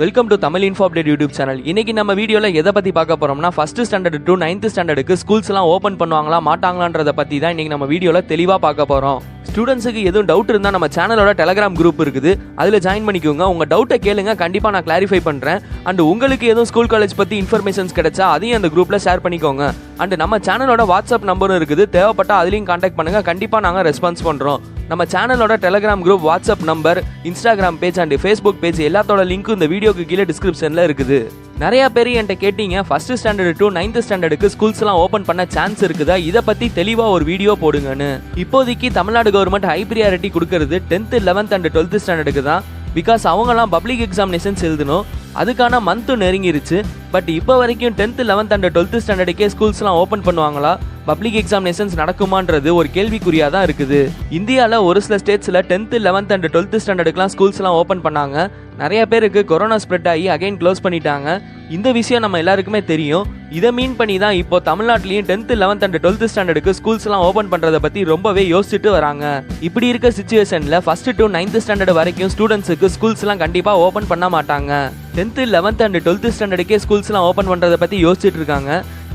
Welcome to Tamil info update YouTube channel. இன்னைக்கு நம்ம வீடியோல எதை பத்தி பார்க்க போறோம்னா, ஃபர்ஸ்ட் ஸ்டாண்டர்ட் டு 9th ஸ்டாண்டர்டுக்கு ஸ்கூல்ஸ் எல்லாம் ஓபன் பண்ணுவாங்களா மாட்டாங்களான்றத பத்தி தான் இன்னைக்கு நம்ம வீடியோல தெளிவா பார்க்க போறோம். ஸ்டூடெண்ட்ஸுக்கு எதுவும் டவுட் இருந்தா நம்ம சேனலோட டெலிகிராம் குரூப் இருக்குது, அதுல ஜாயின் பண்ணிக்கோங்க. உங்க டவுட்டை கேளுங்க, கண்டிப்பா நான் கிளாரிஃபை பண்றேன். அண்ட் உங்களுக்கு எதுவும் ஸ்கூல் காலேஜ் பத்தி இன்ஃபர்மேஷன்ஸ் கிடைச்சா அதையும் அந்த குரூப்ல ஷேர் பண்ணிக்கோங்க. அண்ட் நம்ம சேனலோட வாட்ஸ்அப் நம்பரும் இருக்குது, தேவைப்பட்டா அதுலயும் கான்டாக்ட் பண்ணுங்க, கண்டிப்பா நாங்க ரெஸ்பான்ஸ் பண்றோம். நம்ம சேனலோட Telegram group, WhatsApp number, Instagram page and Facebook page எல்லாத்தோட லிங்க்கும் இந்த வீடியோக்கு கீழே டிஸ்கிரிப்ஷன்ல இருக்குது. நிறைய பேர் என்கிட்ட கேட்டீங்க, ஃபர்ஸ்ட் ஸ்டாண்டர்ட் டு 9th ஸ்டாண்டர்டுக்கு ஸ்கூல்ஸ் எல்லாம் ஓபன் பண்ண சான்ஸ் இருக்குதா, இதை பத்தி தெளிவா ஒரு வீடியோ போடுங்கன்னு. இப்போதைக்கு தமிழ்நாடு கவர்மெண்ட் ஹை பிரியாரிட்டி கொடுக்கறது 10th 11th அண்ட் 12th ஸ்டாண்டர்டுக்கு தான். பிகாஸ் அவங்கலாம் பப்ளிக் எக்ஸாமினேஷன்ஸ் எழுதணும், அதுக்கான மந்த்து நெருங்கிருச்சு. பட் இப்போ வரைக்கும் 10th 11th அண்ட் 12th ஸ்டாண்டர்டுக்கே ஸ்கூல்ஸ்லாம் ஓப்பன் பண்ணுவாங்களா, பப்ளிக் எக்ஸாமினேஷன்ஸ் நடக்குமான்றது ஒரு கேள்விக்குறியாக தான் இருக்குது. இந்தியாவில் ஒரு சில ஸ்டேட்ஸில் 10th 11th and 12th ஸ்டாண்டர்டுக்குலாம் ஸ்கூல்ஸ்லாம் open பண்ணாங்க. நிறைய பேருக்கு கொரோனா ஸ்ப்ரெட் ஆகி அகைன் க்ளோஸ் பண்ணிட்டாங்க. இந்த விஷயம் நம்ம எல்லாருக்குமே தெரியும். இதை மீன் பண்ணி தான் இப்போ தமிழ்நாட்டிலையும் 10th 11th and 12th ஸ்டாண்டர்டுக்கு ஸ்கூல்ஸ்லாம் open பண்ணுறதை பற்றி ரொம்பவே யோசிச்சுட்டு வராங்க. இப்படி இருக்க சுச்சுவேஷனில் ஃபர்ஸ்ட் டு 9th ஸ்டாண்டர்ட் வரைக்கும் ஸ்டூடெண்ட்ஸுக்கு ஸ்கூல்ஸ்லாம் கண்டிப்பாக ஓப்பன் பண்ண மாட்டாங்க. 10th 11th அண்ட் 12th ஸ்டாண்டர்டுக்கே ஸ்கூல்ஸ்லாம் ஓப்பன் பண்ணுறதை பற்றி யோசிச்சுட்டு இருக்காங்க.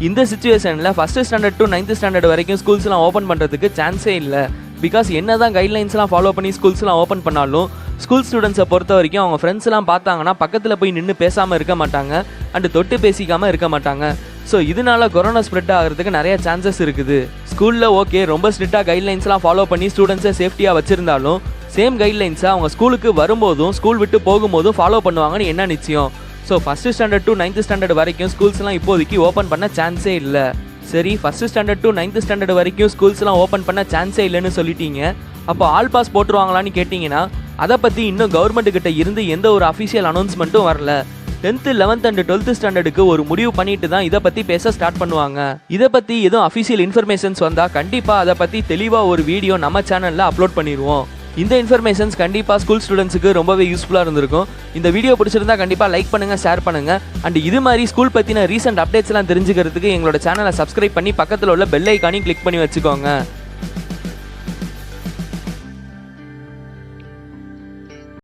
இந்த சுச்சுவேஷனில் first standard to 9th standard வரைக்கும் ஸ்கூல்ஸ்லாம் ஓப்பன் பண்ணுறதுக்கு சான்ஸே இல்லை. பிகாஸ் என்னதான் கைட்லைன்ஸ்லாம் ஃபாலோ பண்ணி ஸ்கூல்ஸ்லாம் ஓப்பன் பண்ணாலும் ஸ்கூல் ஸ்டூடெண்ட்ஸை பொறுத்த வரைக்கும் அவங்க ஃப்ரெண்ட்ஸ்லாம் பார்த்தாங்கன்னா பக்கத்தில் போய் நின்று பேசாமல் இருக்க மாட்டாங்க அண்டு தொட்டு பேசிக்காமல் இருக்க மாட்டாங்க. ஸோ இதனால கொரோனா ஸ்ப்ரெட் ஆகிறதுக்கு நிறைய சான்சஸ் இருக்குது. ஸ்கூலில் ஓகே ரொம்ப ஸ்ட்ரிக்டாக கைட்லைன்ஸ்லாம் ஃபாலோ பண்ணி ஸ்டூடெண்ட்ஸை சேஃப்டியாக வச்சுருந்தாலும் சேம் கைட்லைன்ஸை அவங்க ஸ்கூலுக்கு வரும்போதும் ஸ்கூல் விட்டு போகும்போதும் ஃபாலோ பண்ணுவாங்கன்னு என்ன நிச்சயம்? So first standard to 9th standard வரைக்கும் ஸ்கூல்ஸ்லாம் இப்போதைக்கு ஓப்பன் பண்ண சான்ஸே இல்லை. சரி, first standard to 9th standard வரைக்கும் ஸ்கூல்ஸ்லாம் ஓப்பன் பண்ண சான்ஸே இல்லைன்னு சொல்லிட்டீங்க, அப்போ ஆல் பாஸ் போட்டுருவாங்களான்னு கேட்டிங்கன்னா அதை பற்றி இன்னும் கவர்மெண்ட்டுக்கிட்ட இருந்து எந்த ஒரு அஃபிஷியல் அனௌன்ஸ்மெண்ட்டும் வரல. 10th 11th அண்ட் 12th ஸ்டாண்டர்டுக்கு ஒரு முடிவு பண்ணிட்டு தான் இதை பற்றி பேச ஸ்டார்ட் பண்ணுவாங்க. இதை பற்றி எதுவும் அஃபிஷியல் இன்ஃபர்மேஷன்ஸ் வந்தால் கண்டிப்பாக அதை பற்றி தெளிவாக ஒரு வீடியோ நம்ம சேனலில் அப்லோட் பண்ணிடுவோம். இந்த இன்ஃபர்மேஷன்ஸ் கண்டிப்பாக ஸ்கூல் ஸ்டூடெண்ட்ஸுக்கு ரொம்பவே யூஸ்ஃபுல்லாக இருந்திருக்கும். இந்த வீடியோ பிடிச்சிருந்தா கண்டிப்பாக லைக் பண்ணுங்கள், ஷேர் பண்ணுங்கள். அண்ட் இது மாதிரி ஸ்கூல் பற்றின ரீசெண்ட் அப்டேட்ஸ்லாம் தெரிஞ்சுக்கிறதுக்கு எங்களோட சேனலை சப்ஸ்கிரைப் பண்ணி பக்கத்தில் உள்ள பெல் ஐக்கானையும் கிளிக் பண்ணி வச்சுக்கோங்க.